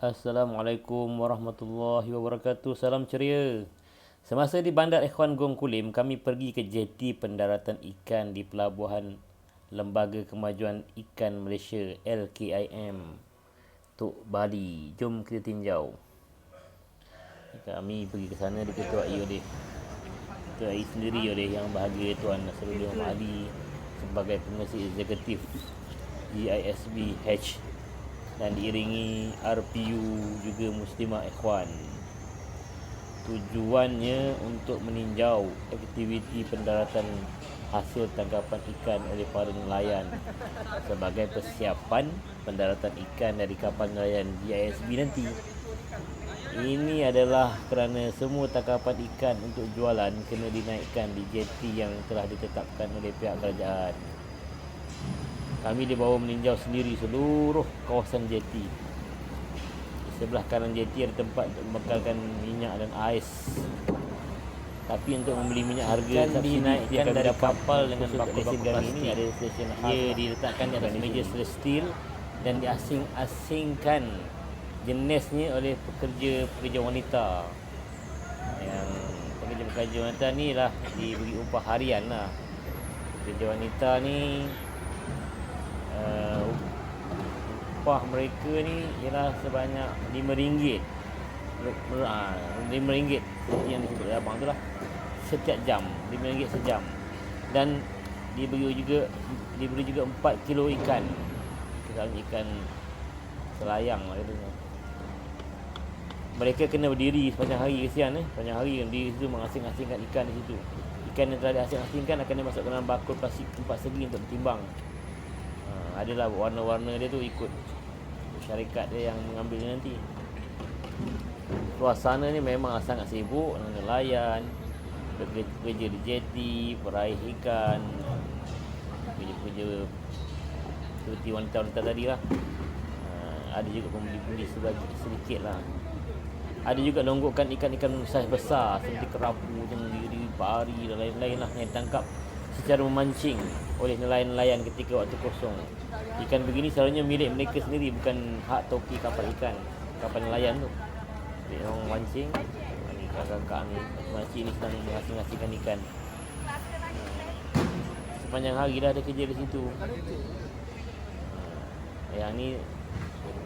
Assalamualaikum warahmatullahi wabarakatuh. Salam ceria. Semasa di Bandar Ikhwan Gong Kulim, kami pergi ke jeti pendaratan ikan di Pelabuhan Lembaga Kemajuan Ikan Malaysia LKIM, Tok Bali. Jom kita tinjau. Kami pergi ke sana diketuai oleh ketuai sendiri oleh Yang Bahagia Tuan Nasruddin Muhammad Ali sebagai pengerusi eksekutif GISB H dan diiringi RPU juga Muslimah Ikhwan. Tujuannya untuk meninjau aktiviti pendaratan hasil tangkapan ikan oleh para nelayan sebagai persiapan pendaratan ikan dari kapal nelayan GISB nanti. Ini adalah kerana semua tangkapan ikan untuk jualan kena dinaikkan di jeti yang telah ditetapkan oleh pihak kerajaan. Kami dibawa meninjau sendiri seluruh kawasan jeti. Di sebelah kanan jeti ada tempat untuk membekalkan minyak dan ais. Tapi untuk membeli minyak harga Ikan dinaikkan akan dari dapat kapal dengan bakul-bakul plastik. ini ada stesen khas. Ia diletakkan di atas meja stainless steel dan diasing-asingkan jenisnya oleh pekerja wanita. Yang pekerja wanita ni lah diberi upah harian lah. Pekerja wanita ni upah mereka ni ialah sebanyak RM5. RM5 yang disebut oleh abang tu lah, setiap jam, RM5 sejam. Dan diberi juga 4 kilo ikan. Misalnya ikan selayang lah katanya. Mereka kena berdiri sepanjang hari, kesian sepanjang hari di situ mengasing-asingkan ikan di situ. Ikan yang telah diasing-asingkan akan dimasukkan dalam bakul plastik 4 segi untuk ditimbang. Adalah warna-warna dia tu ikut syarikat dia yang mengambil nanti. Suasana ni memang sangat sibuk dengan nelayan, bekerja di jeti, peraih ikan, kerja-kerja seperti wanita-wanita tadi lah. Ada juga pembeli-pembeli sedikit lah. Ada juga longgokkan ikan-ikan saiz besar seperti kerapu, tenggiri, pari dan lain-lain lah yang ditangkap secara memancing oleh nelayan-nelayan ketika waktu kosong. Ikan begini selalunya milik mereka sendiri, bukan hak toki kapal ikan, kapal nelayan tu. Dia orang mancing, ni kakak-kakak ni mancing ni sedang mengasing-asingkan ikan. Sepanjang hari dah ada kerja di situ. Yang ni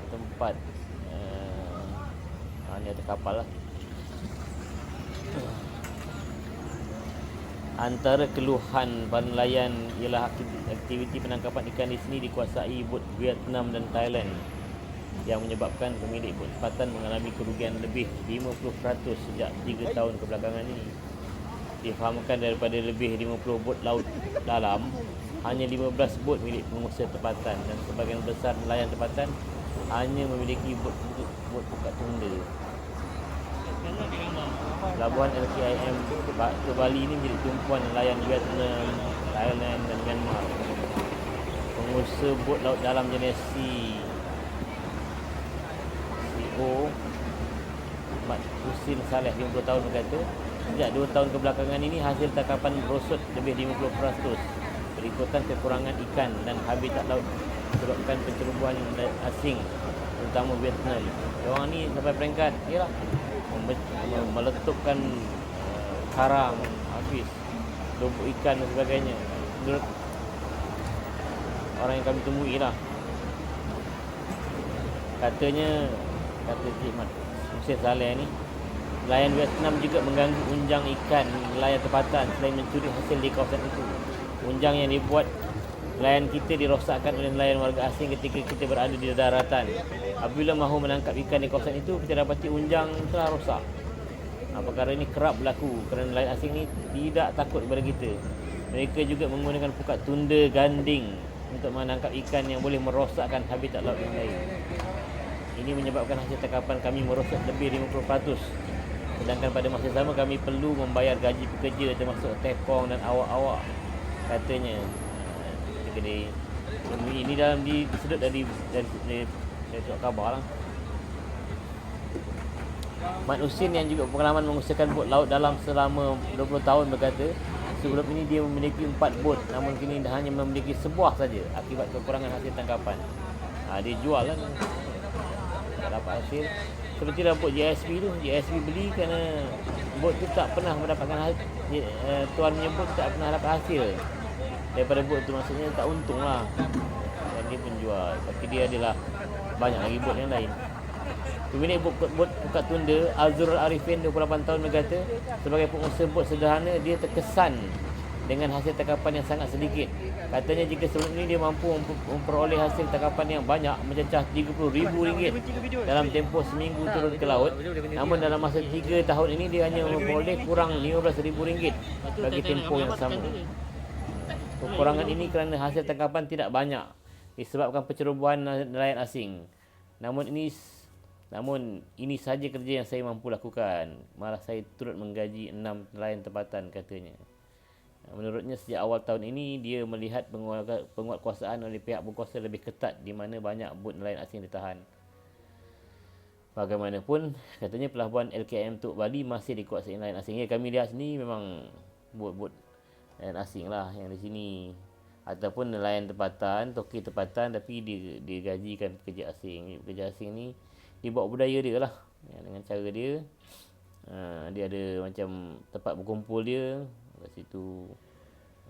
tempat ni ada kapal lah. Antara keluhan para nelayan ialah aktiviti penangkapan ikan di sini dikuasai bot Vietnam dan Thailand yang menyebabkan pemilik bot tempatan mengalami kerugian lebih 50% sejak 3 tahun kebelakangan ini. Difahamkan daripada lebih 50 bot laut dalam, hanya 15 bot milik pengusaha tempatan dan sebahagian besar nelayan tempatan hanya memiliki bot pukat tunda. Pelabuhan LKIM ke Bali ini menjadi tumpuan nelayan Vietnam, Thailand dan Myanmar. Pengusaha bot laut dalam jenis CEO Mat Husin Saleh 50 tahun berkata, sejak 2 tahun kebelakangan ini hasil tangkapan merosot lebih 50% berikutan kekurangan ikan dan habitat laut disebabkan pencerobohan asing terutama Vietnam. Orang ni sampai peringkat ialah meletupkan karang habis, lubuk ikan dan sebagainya. Menurut orang yang kami temui lah, kata Cik Mat Husin Saleh ni, nelayan Vietnam juga mengganggu unjang ikan nelayan tempatan selain mencuri hasil di kawasan itu. Unjang yang dibuat nelayan kita dirosakkan oleh nelayan warga asing ketika kita berada di daratan. Apabila mahu menangkap ikan di kawasan itu, kita dapati unjang telah rosak. Perkara ini kerap berlaku kerana nelayan asing ni tidak takut kepada kita. Mereka juga menggunakan pukat tunda ganding untuk menangkap ikan yang boleh merosakkan habitat laut yang lain. Ini menyebabkan hasil tangkapan kami merosot lebih 50%. Sedangkan pada masa sama kami perlu membayar gaji pekerja termasuk tekong dan awak-awak, katanya. Ini dalam disedut dari surat khabar lah. Mat Husin yang juga berpengalaman mengusahakan bot laut dalam selama 20 tahun berkata, sebelum ini dia memiliki 4 bot, namun kini hanya memiliki sebuah saja akibat kekurangan hasil tangkapan. Dia jual lah. tak dapat hasil. Seperti bot JSB tu, JSB beli kerana bot tu tak pernah mendapatkan hasil, tuan punya bot tak pernah dapat hasil daripada bot tu, maksudnya tak untung lah, dan dia penjual. Tapi dia adalah banyak lagi bot yang lain. Pemilik bot Pukat Tunda, Azrul Arifin, 28 tahun, berkata sebagai pengusaha bot sederhana, dia terkesan dengan hasil tangkapan yang sangat sedikit. Katanya jika sebelum ini dia mampu memperoleh hasil tangkapan yang banyak, mencecah RM30,000 dalam tempoh seminggu turun ke laut. Namun dalam masa 3 tahun ini dia hanya memperoleh kurang RM15,000 bagi tempoh yang sama. Kekurangan ini kerana hasil tangkapan tidak banyak disebabkan pencerobohan nelayan asing. Namun ini sahaja kerja yang saya mampu lakukan. Malah saya turut menggaji 6 nelayan tempatan, katanya. Menurutnya sejak awal tahun ini dia melihat penguatkuasaan oleh pihak berkuasa lebih ketat, di mana banyak bot nelayan asing ditahan. Bagaimanapun, katanya pelabuhan LKM Tok Bali masih dikuasai nelayan asing. Ya, kami lihat sini memang bot-bot nelayan asing lah yang di sini, ataupun nelayan tempatan, toki tempatan, tapi digajikan pekerja asing. Pekerja asing ni dibawa budaya dia lah, ya, dengan cara dia. Dia ada macam tempat berkumpul dia kat situ,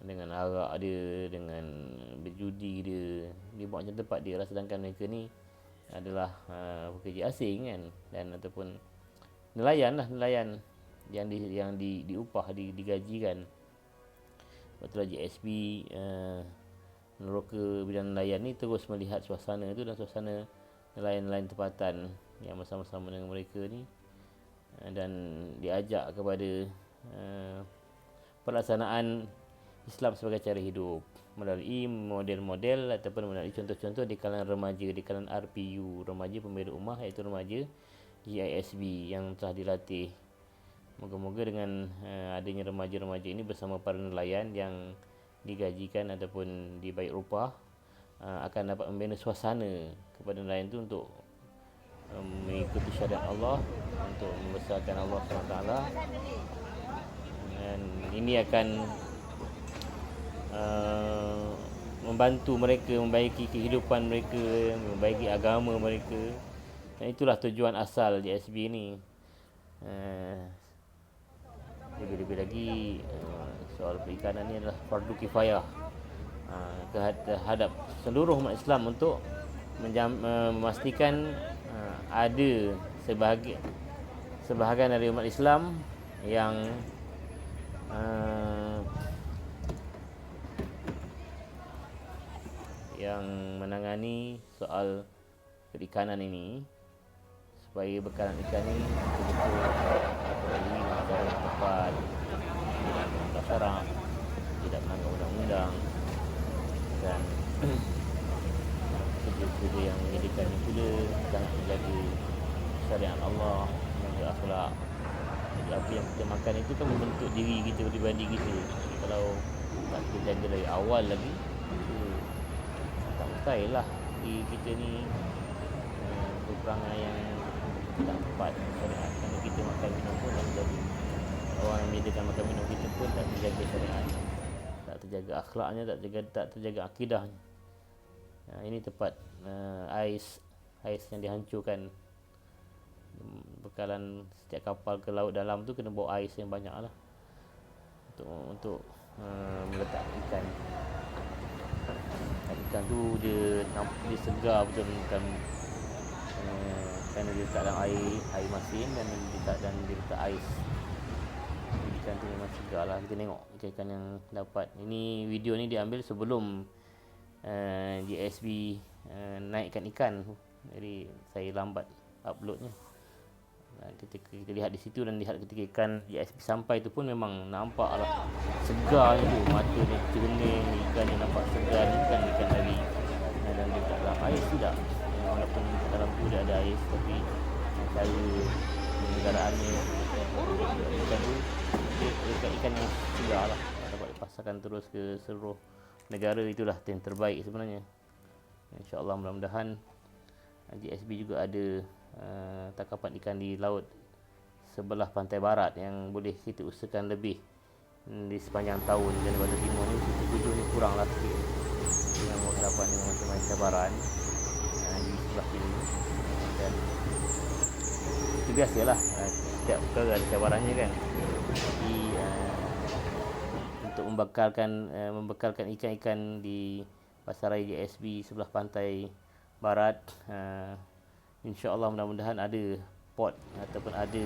dengan arak dia, dengan berjudi dia. Dia buat macam tempat dia lah. Sedangkan mereka ni adalah pekerja asing kan, dan ataupun nelayan lah, nelayan yang diupah, digajikan. Betul lah JSB Neroka bidang nelayan ni terus melihat suasana tu, dan suasana nelayan-nelayan tempatan yang bersama-sama dengan mereka ni, dan diajak kepada pelaksanaan Islam sebagai cara hidup melalui model-model ataupun melalui contoh-contoh di kalangan remaja, di kalangan RPU, remaja pembela ummah, iaitu remaja GISB yang telah dilatih. Moga-moga dengan adanya remaja-remaja ini bersama para nelayan yang digajikan ataupun dibayar upah, akan dapat membina suasana kepada nelayan itu untuk mengikuti syariat Allah, untuk membesarkan Allah SWT. Dan ini akan membantu mereka membaiki kehidupan mereka, membaiki agama mereka. Dan itulah tujuan asal JSB ni. Lebih-lebih lagi soal perikanan ni adalah fardu kifayah terhadap seluruh umat Islam untuk memastikan ada sebahagian dari umat Islam yang menangani soal perikanan ini, supaya bekalan ikan ini betul-betul terlalui secara yang tepat, tidak melanggar syarak, tidak melanggar undang-undang, dan kerja-kerja yang menyediakan ini pula sangat menjaga syariat Allah, menjaga akhlak. Apa yang kita makan itu kan membentuk diri kita, pribadi kita. Jadi kalau tak kita jaga dari awal lagi, tak mustahil lah kita ni perangai yang tak tepat syariat. Kerana kita makan minum pun tak terjaga, orang yang menyediakan makan minum kita pun tak terjaga syariat, tak terjaga akhlaknya, tak terjaga akidahnya. Ini tepat ais yang dihancurkan. Bekalan setiap kapal ke laut dalam tu kena bawa ais yang banyak lah untuk meletak ikan. Ikan tu dia segar betul kan, kerana dia letak dalam air masin dan dia letak ais. Ikan tu memang segar lah. Kita tengok ikan yang dapat. Ini video ni diambil sebelum JSB naikkan ikan, jadi saya lambat uploadnya. Kita lihat di situ, dan lihat ketika ikan JSB sampai tu pun memang nampak lah segar tu, mata dia jernih, ikan yang nampak segar, ikan lari, dan dia tak dalam air tidak. Walaupun dalam tu dia ada air, tapi cara penyeggaraannya ikan tu, ikan yang segar lah, dapat dipasarkan terus ke seluruh negara. Itulah yang terbaik sebenarnya. InsyaAllah, mudah-mudahan JSB juga ada tangkapan ikan di laut sebelah pantai barat yang boleh kita usahakan lebih di sepanjang tahun. Dan pada timur ni, sisi ni kurang lah sikit dengan beberapa macam cabaran di sebelah sini. Dan biasalah, setiap perkara ada cabarannya kan. Jadi untuk membekalkan ikan-ikan di pasaraya JSB sebelah pantai barat, insya-Allah mudah-mudahan ada pot ataupun ada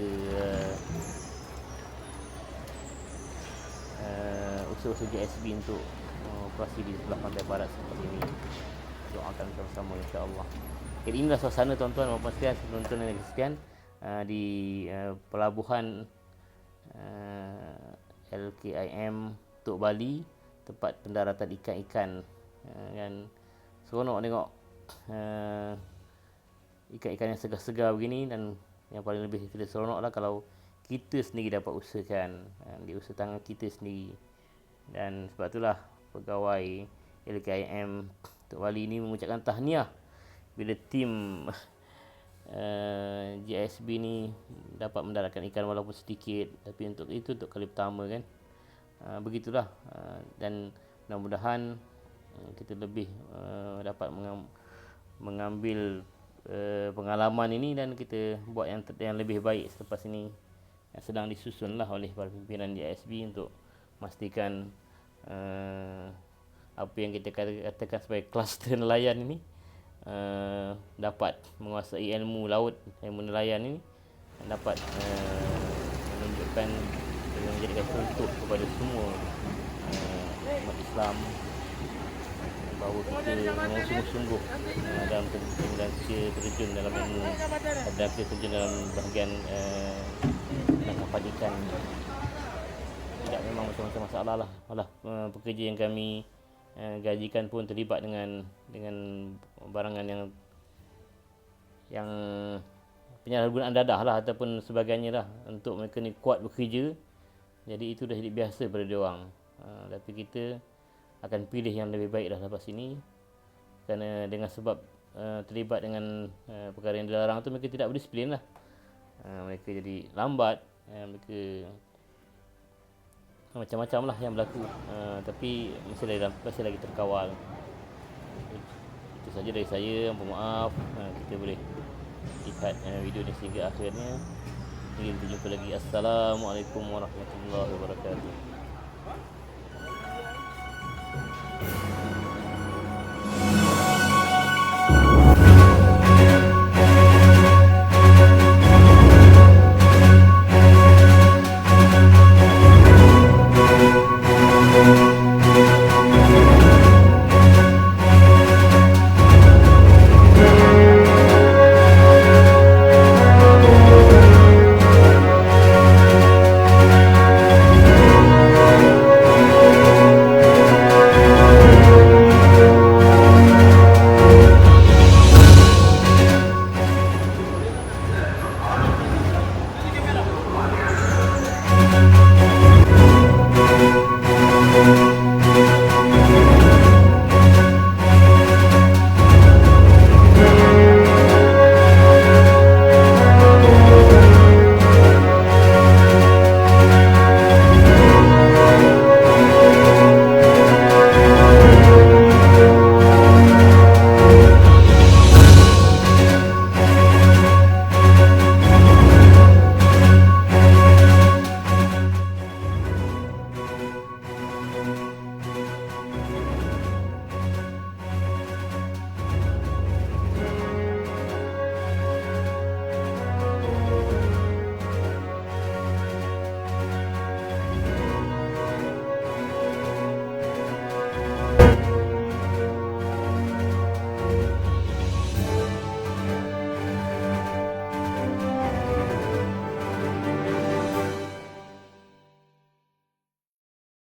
usaha-usaha JSB untuk operasi di sebelah pantai barat seperti ini. Doakan bersama-sama insya-Allah. Jadi inilah suasana tuan-tuan dan puan sekalian, penonton yang sekalian, di pelabuhan LKIM Tok Bali, tempat pendaratan ikan-ikan. Dan seronok tengok ikan-ikan yang segar-segar begini, dan yang paling lebih kita seronoklah kalau kita sendiri dapat usahakan, di usaha tangan kita sendiri. Dan sebab itulah pegawai LKIM Tok Bali ini mengucapkan tahniah bila tim JSB ni dapat mendaratkan ikan walaupun sedikit, tapi untuk kali pertama kan. Begitulah, dan mudah-mudahan kita lebih dapat mengambil pengalaman ini dan kita buat yang lebih baik selepas ini, yang sedang disusunlah oleh para pimpinan JSB untuk memastikan apa yang kita katakan sebagai kluster nelayan ini dapat menguasai ilmu laut, ilmu nelayan ini, dan dapat menunjukkan dan menjadikan contoh kepada semua umat Islam bahawa kita memang sungguh-sungguh dalam terjun dalam ilmu, dalam terjun dalam bahagian penangkapan ikan. Tidak memang macam-macam masalah lah. Malah pekerja yang kami gajikan pun terlibat dengan barangan yang penyalahgunaan dadah lah ataupun sebagainya lah, untuk mereka ni kuat bekerja. Jadi itu dah jadi biasa pada dia orang. Tapi kita akan pilih yang lebih baik dah lepas ini, kerana dengan sebab terlibat dengan perkara yang dilarang tu, mereka tidak berdisiplin lah. Mereka jadi lambat, mereka macam-macam lah yang berlaku, tapi masih lagi terkawal. Itu saja dari saya, mohon maaf. Kita boleh lihat video ni sehingga akhirnya. Kita jumpa lagi. Assalamualaikum warahmatullahi wabarakatuh.